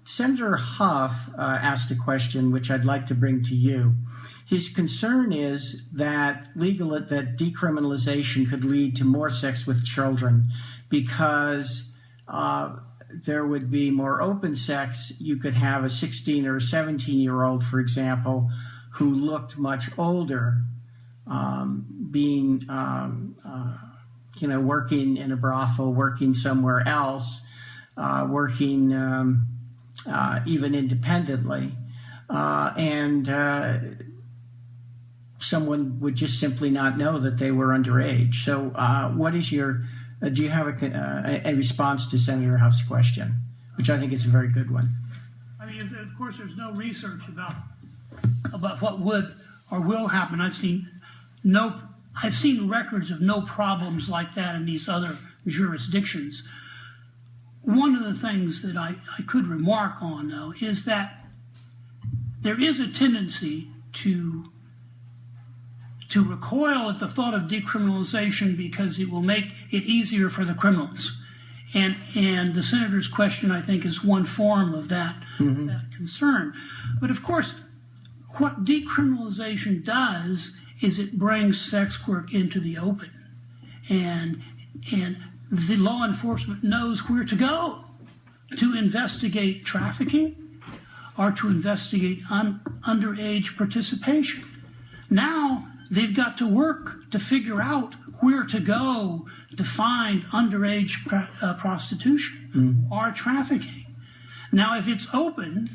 Senator Huff asked a question which I'd like to bring to you. His concern is that decriminalization could lead to more sex with children because there would be more open sex. You could have a 16 or a 17-year-old, for example, who looked much older, working in a brothel, working somewhere else, working even independently, and someone would just simply not know that they were underage. So what is your, do you have a response to Senator Huff's question, which I think is a very good one? I mean, of course, there's no research about what would or will happen. I've seen records of no problems like that in these other jurisdictions. One of the things that I could remark on, though, is that there is a tendency to recoil at the thought of decriminalization because it will make it easier for the criminals. And the senator's question, I think, is one form of that, that concern. But of course, what decriminalization does is it brings sex work into the open. And the law enforcement knows where to go to investigate trafficking or to investigate underage participation. Now they've got to work to figure out where to go to find underage prostitution or trafficking. Now, if it's open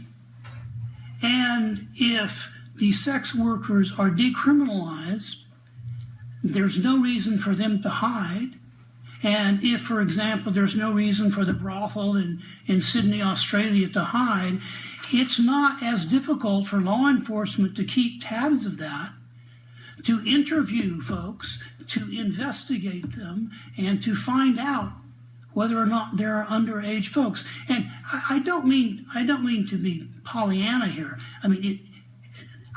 and if the sex workers are decriminalized, there's no reason for them to hide. And if, for example, there's no reason for the brothel in Sydney, Australia to hide, it's not as difficult for law enforcement to keep tabs of that, to interview folks, to investigate them, and to find out whether or not there are underage folks. And I don't mean to be Pollyanna here. I mean,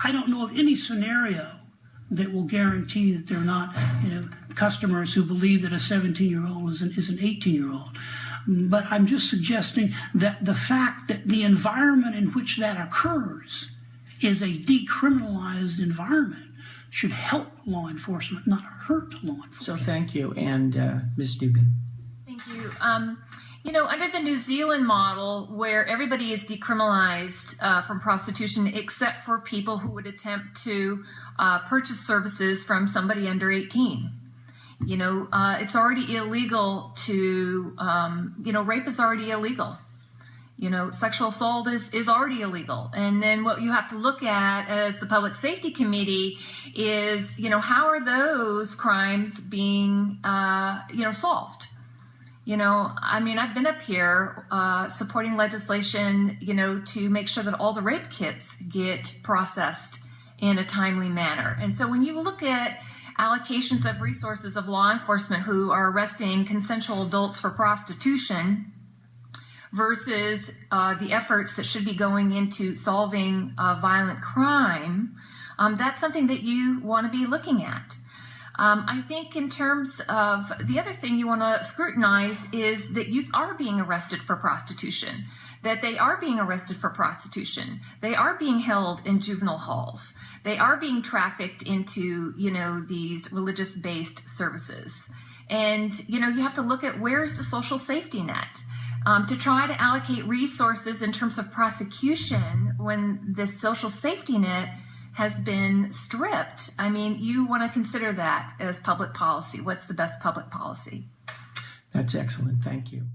I don't know of any scenario that will guarantee that they're not, customers who believe that a 17-year-old is an 18-year-old. But I'm just suggesting that the fact that the environment in which that occurs is a decriminalized environment should help law enforcement, not hurt law enforcement. So thank you. And Ms. Dugan. Thank you. Under the New Zealand model, where everybody is decriminalized from prostitution except for people who would attempt to purchase services from somebody under 18. It's already illegal to, rape is already illegal. Sexual assault is already illegal. And then what you have to look at as the Public Safety Committee is, how are those crimes being, solved? I've been up here supporting legislation, to make sure that all the rape kits get processed in a timely manner. And so when you look at allocations of resources of law enforcement who are arresting consensual adults for prostitution versus the efforts that should be going into solving violent crime, that's something that you want to be looking at. I think in terms of the other thing you want to scrutinize is that youth are being arrested for prostitution, that they are being arrested for prostitution. They are being held in juvenile halls. They are being trafficked into, these religious-based services. And, you have to look at where's the social safety net to try to allocate resources in terms of prosecution when the social safety net has been stripped. You want to consider that as public policy. What's the best public policy? That's excellent. Thank you.